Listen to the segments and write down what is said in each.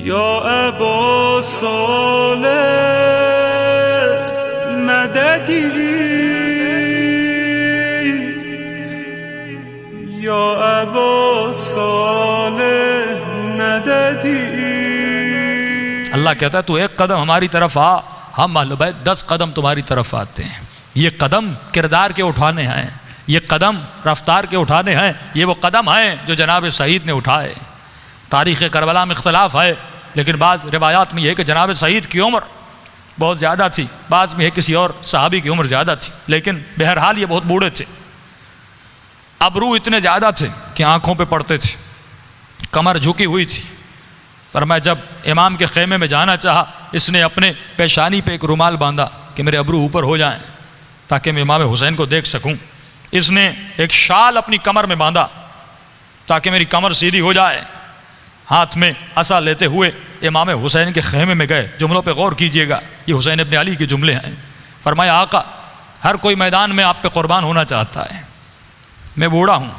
یا ابا صالح مددی یا ابا صالح مددی۔ اللہ کہتا ہے تو ایک قدم ہماری طرف آ، ہم اہل بیت 10 قدم تمہاری طرف آتے ہیں۔ یہ قدم کردار کے اٹھانے ہیں، یہ قدم رفتار کے اٹھانے ہیں، یہ وہ قدم ہیں جو جناب سعید نے اٹھائے۔ تاریخ کربلا میں اختلاف ہے، لیکن بعض روایات میں یہ ہے کہ جناب سعید کی عمر بہت زیادہ تھی، بعض میں ہے کسی اور صحابی کی عمر زیادہ تھی، لیکن بہرحال یہ بہت بوڑھے تھے، ابرو اتنے زیادہ تھے کہ آنکھوں پہ پڑتے تھے، کمر جھکی ہوئی تھی۔ فرمایا جب امام کے خیمے میں جانا چاہا، اس نے اپنے پیشانی پہ ایک رومال باندھا کہ میرے ابرو اوپر ہو جائیں تاکہ میں امام حسین کو دیکھ سکوں۔ اس نے ایک شال اپنی کمر میں باندھا تاکہ میری کمر سیدھی ہو جائے۔ ہاتھ میں عصا لیتے ہوئے امام حسین کے خیمے میں گئے۔ جملوں پہ غور کیجئے گا، یہ حسین ابن علی کے جملے ہیں۔ فرمایا آقا، ہر کوئی میدان میں آپ پہ قربان ہونا چاہتا ہے، میں بوڑھا ہوں،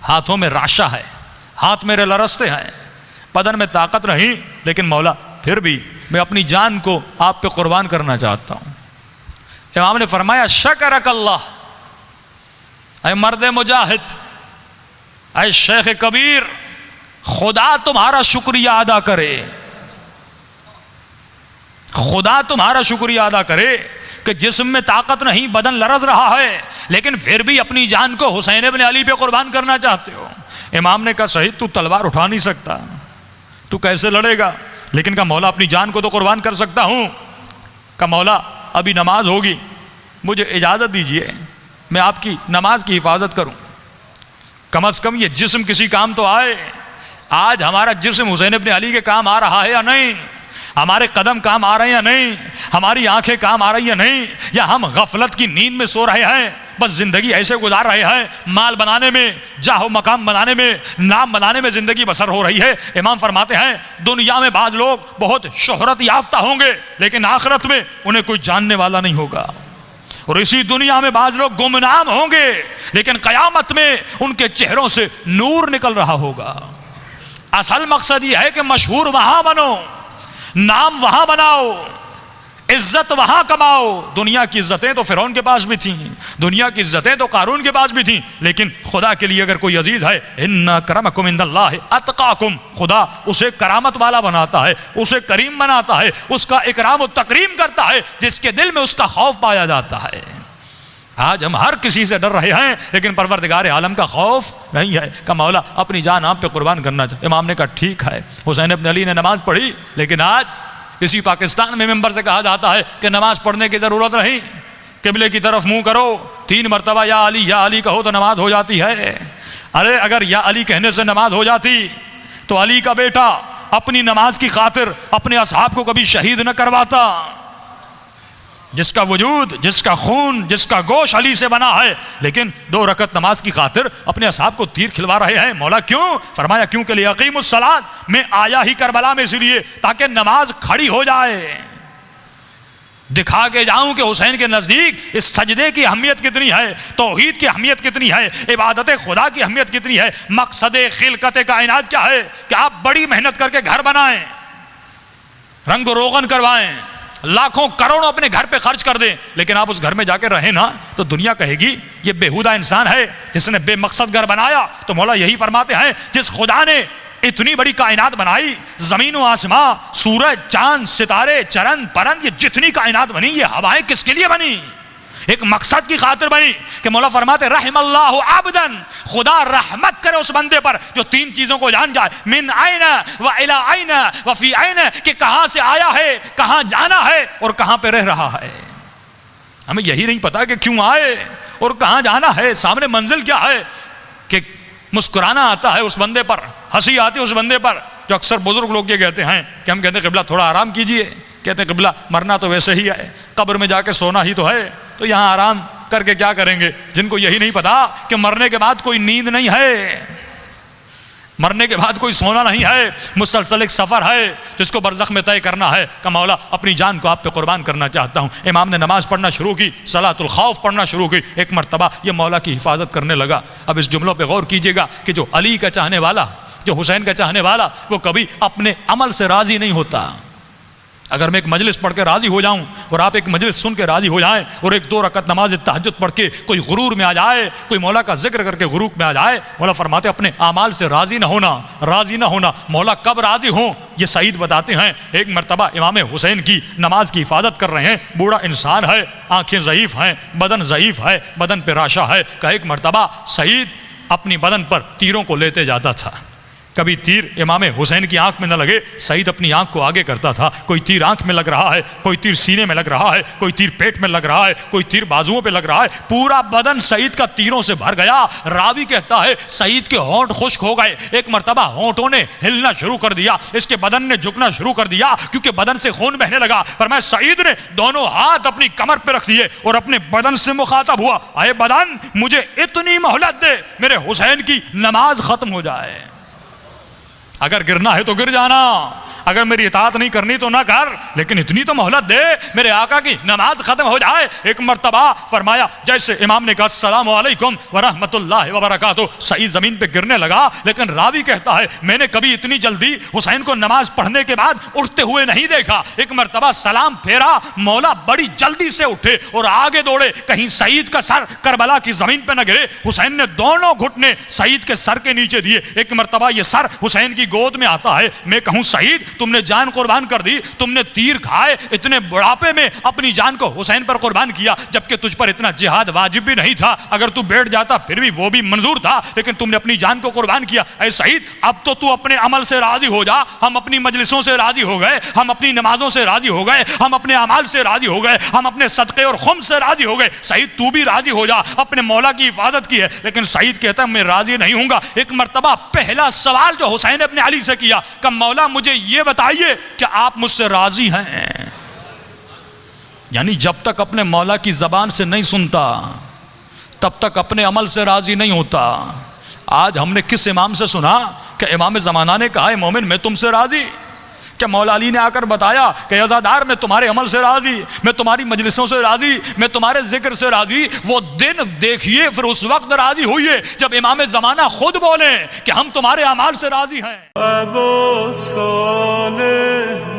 ہاتھوں میں راشا ہے، ہاتھ میرے لرزتے ہیں، بدن میں طاقت نہیں، لیکن مولا پھر بھی میں اپنی جان کو آپ پہ قربان کرنا چاہتا ہوں۔ امام نے فرمایا شکرک اللہ، اے مرد مجاہد، اے شیخ کبیر، خدا تمہارا شکریہ ادا کرے، خدا تمہارا شکریہ ادا کرے کہ جسم میں طاقت نہیں، بدن لرز رہا ہے، لیکن پھر بھی اپنی جان کو حسین ابن علی پہ قربان کرنا چاہتے ہو۔ امام نے کہا سعید تو تلوار اٹھا نہیں سکتا، تو کیسے لڑے گا؟ لیکن کہا مولا اپنی جان کو تو قربان کر سکتا ہوں۔ کہا مولا ابھی نماز ہوگی، مجھے اجازت دیجئے میں آپ کی نماز کی حفاظت کروں، کم از کم یہ جسم کسی کام تو آئے۔ آج ہمارا جسم حسین ابن علی کے کام آ رہا ہے یا نہیں؟ ہمارے قدم کام آ رہے ہیں یا نہیں؟ ہماری آنکھیں کام آ رہی ہیں نہیں؟ یا ہم غفلت کی نیند میں سو رہے ہیں، بس زندگی ایسے گزار رہے ہیں، مال بنانے میں، جاہ و مقام بنانے میں، نام بنانے میں زندگی بسر ہو رہی ہے۔ امام فرماتے ہیں دنیا میں بعض لوگ بہت شہرت یافتہ ہوں گے، لیکن آخرت میں انہیں کوئی جاننے والا نہیں ہوگا، اور اسی دنیا میں بعض لوگ گمنام ہوں گے، لیکن قیامت میں ان کے چہروں سے نور نکل رہا ہوگا۔ اصل مقصد یہ ہے کہ مشہور وہاں بنو، نام وہاں بناؤ، عزت وہاں کماؤ۔ دنیا کی عزتیں تو فرعون کے پاس بھی تھیں، دنیا کی عزتیں تو قارون کے پاس بھی تھیں، لیکن خدا کے لیے اگر کوئی عزیز ہے، ان اکرمکم عند اللہ اتقاکم، خدا اسے کرامت والا بناتا ہے، اسے کریم بناتا ہے، اس کا اکرام و تکریم کرتا ہے جس کے دل میں اس کا خوف پایا جاتا ہے۔ آج ہم ہر کسی سے ڈر رہے ہیں، لیکن پروردگار عالم کا خوف نہیں ہے کہ مولا اپنی جان آپ پہ قربان کرنا چاہے۔ امام نے کہا ٹھیک ہے، حسین ابن علی نے نماز پڑھی، لیکن آج اسی پاکستان میں ممبر سے کہا جاتا ہے کہ نماز پڑھنے کی ضرورت نہیں، قبلے کی طرف منہ کرو، 3 مرتبہ یا علی کہو تو نماز ہو جاتی ہے۔ ارے اگر یا علی کہنے سے نماز ہو جاتی تو علی کا بیٹا اپنی نماز کی خاطر اپنے اصحاب کو کبھی شہید نہ کرواتا، جس کا وجود، جس کا خون، جس کا گوشت علی سے بنا ہے، لیکن 2 رکعت نماز کی خاطر اپنے اصحاب کو تیر کھلوا رہے ہیں۔ مولا کیوں؟ فرمایا کیونکہ لیقیم الصلاۃ، میں آیا ہی کربلا میں اس لیے تاکہ نماز کھڑی ہو جائے، دکھا کے جاؤں کہ حسین کے نزدیک اس سجدے کی اہمیت کتنی ہے، توحید کی اہمیت کتنی ہے، عبادت خدا کی اہمیت کتنی ہے۔ مقصد خلقت کائنات کیا ہے کہ آپ بڑی محنت کر کے گھر بنائیں، رنگ و روغن کروائیں، لاکھوں کروڑوں اپنے گھر پہ خرچ کر دیں، لیکن آپ اس گھر میں جا کے رہیں نا تو دنیا کہے گی یہ بےہودہ انسان ہے جس نے بے مقصد گھر بنایا۔ تو مولا یہی فرماتے ہیں جس خدا نے اتنی بڑی کائنات بنائی، زمین و آسمان، سورج، چاند، ستارے، چرند پرند، یہ جتنی کائنات بنی، یہ ہوائیں کس کے لیے بنی؟ ایک مقصد کی خاطر بنی کہ مولا فرماتے رحم اللہ عبدن، خدا رحمت کرے اس بندے پر جو 3 چیزوں کو جان جائے، من عین و الی عین و فی عین، کہ کہاں سے آیا ہے، کہاں جانا ہے اور کہاں پہ رہ رہا ہے۔ ہمیں یہی نہیں پتا کہ کیوں آئے اور کہاں جانا ہے، سامنے منزل کیا ہے، کہ مسکرانا آتا ہے اس بندے پر، ہنسی آتی ہے اس بندے پر۔ جو اکثر بزرگ لوگ یہ کہتے ہیں کہ ہم کہتے ہیں قبلہ تھوڑا آرام کیجئے، کہتے ہیں قبلہ مرنا تو ویسے ہی ہے، قبر میں جا کے سونا ہی تو ہے، تو یہاں آرام کر کے کیا کریں گے؟ جن کو یہی نہیں پتا کہ مرنے کے بعد کوئی نیند نہیں ہے، مرنے کے بعد کوئی سونا نہیں ہے، مسلسل ایک سفر ہے جس کو برزخ میں طے کرنا ہے کہ مولا اپنی جان کو آپ پہ قربان کرنا چاہتا ہوں۔ امام نے نماز پڑھنا شروع کی، صلاۃ الخوف پڑھنا شروع کی، ایک مرتبہ یہ مولا کی حفاظت کرنے لگا۔ اب اس جملوں پہ غور کیجئے گا کہ جو علی کا چاہنے والا جو حسین کا چاہنے والا وہ کبھی اپنے عمل سے راضی نہیں ہوتا. اگر میں ایک مجلس پڑھ کے راضی ہو جاؤں اور آپ ایک مجلس سن کے راضی ہو جائیں اور ایک 2 رکعت نماز تہجد پڑھ کے کوئی غرور میں آ جائے, کوئی مولا کا ذکر کر کے غرور میں آ جائے, مولا فرماتے اپنے اعمال سے راضی نہ ہونا. مولا کب راضی ہوں یہ سعید بتاتے ہیں. ایک مرتبہ امام حسین کی نماز کی حفاظت کر رہے ہیں, بوڑھا انسان ہے, آنکھیں ضعیف ہیں, بدن ضعیف ہے, بدن پہ راشا ہے. کہ ایک مرتبہ سعید اپنی بدن پر تیروں کو لیتے جاتا تھا. کبھی تیر امام حسین کی آنکھ میں نہ لگے, سعید اپنی آنکھ کو آگے کرتا تھا. کوئی تیر آنکھ میں لگ رہا ہے, کوئی تیر سینے میں لگ رہا ہے, کوئی تیر پیٹ میں لگ رہا ہے, کوئی تیر بازوؤں پہ لگ رہا ہے. پورا بدن سعید کا تیروں سے بھر گیا. راوی کہتا ہے سعید کے ہونٹ خشک ہو گئے. ایک مرتبہ ہونٹوں نے ہلنا شروع کر دیا, اس کے بدن نے جھکنا شروع کر دیا کیونکہ بدن سے خون بہنے لگا. فرمایا سعید نے دونوں ہاتھ اپنی کمر پہ رکھ دیے اور اپنے بدن سے مخاطب ہوا, اے بدن مجھے اتنی مہلت دے, میرے حسین کی نماز ختم ہو جائے. اگر گرنا ہے تو گر جانا, اگر میری اطاعت نہیں کرنی تو نہ کر, لیکن اتنی تو مہلت دے میرے آقا کی نماز ختم ہو جائے. ایک مرتبہ فرمایا جیسے امام نے کہا السلام علیکم ورحمۃ اللہ وبرکاتہ, سعید زمین پہ گرنے لگا. لیکن راوی کہتا ہے میں نے کبھی اتنی جلدی حسین کو نماز پڑھنے کے بعد اٹھتے ہوئے نہیں دیکھا. ایک مرتبہ سلام پھیرا, مولا بڑی جلدی سے اٹھے اور آگے دوڑے, کہیں سعید کا سر کربلا کی زمین پہ نہ گرے. حسین نے دونوں گھٹنے سعید کے سر کے نیچے دیے. ایک مرتبہ یہ سر حسین کی گود میں آتا ہے. میں کہوں سعید تم نے جان قربان کر دی, تم نے تیر کھائے, اتنے بڑھاپے میں اپنی جان کو حسین پر قربان کیا, جبکہ تجھ پر اتنا جہاد واجب بھی نہیں تھا. اگر تو بیٹھ جاتا پھر بھی وہ بھی منظور تھا, لیکن تم نے اپنی جان کو قربان کیا. اے سعید اب تو اپنے عمل سے راضی ہو جا. ہم اپنی مجلسوں سے راضی ہو گئے, ہم اپنی نمازوں سے راضی ہو گئے, ہم اپنے اعمال سے راضی ہو گئے, ہم اپنے صدقے اور خم سے راضی ہو گئے. سعید تو بھی راضی ہو جا, اپنے مولا کی حفاظت کی ہے. لیکن سعید کہتا ہے میں راضی نہیں ہوں گا. ایک مرتبہ پہلا سوال جو حسین نے اپنے علی سے کیا کہ مولا مجھے یہ بتائیے کہ آپ مجھ سے راضی ہیں. یعنی جب تک اپنے مولا کی زبان سے نہیں سنتا تب تک اپنے عمل سے راضی نہیں ہوتا. آج ہم نے کس امام سے سنا کہ امام زمانہ نے کہا اے مومن میں تم سے راضی, کہ مولا علی نے آ کر بتایا کہ عزادار میں تمہارے عمل سے راضی, میں تمہاری مجلسوں سے راضی, میں تمہارے ذکر سے راضی. وہ دن دیکھیے پھر اس وقت راضی ہوئیے جب امام زمانہ خود بولیں کہ ہم تمہارے اعمال سے راضی ہیں. ابو صالح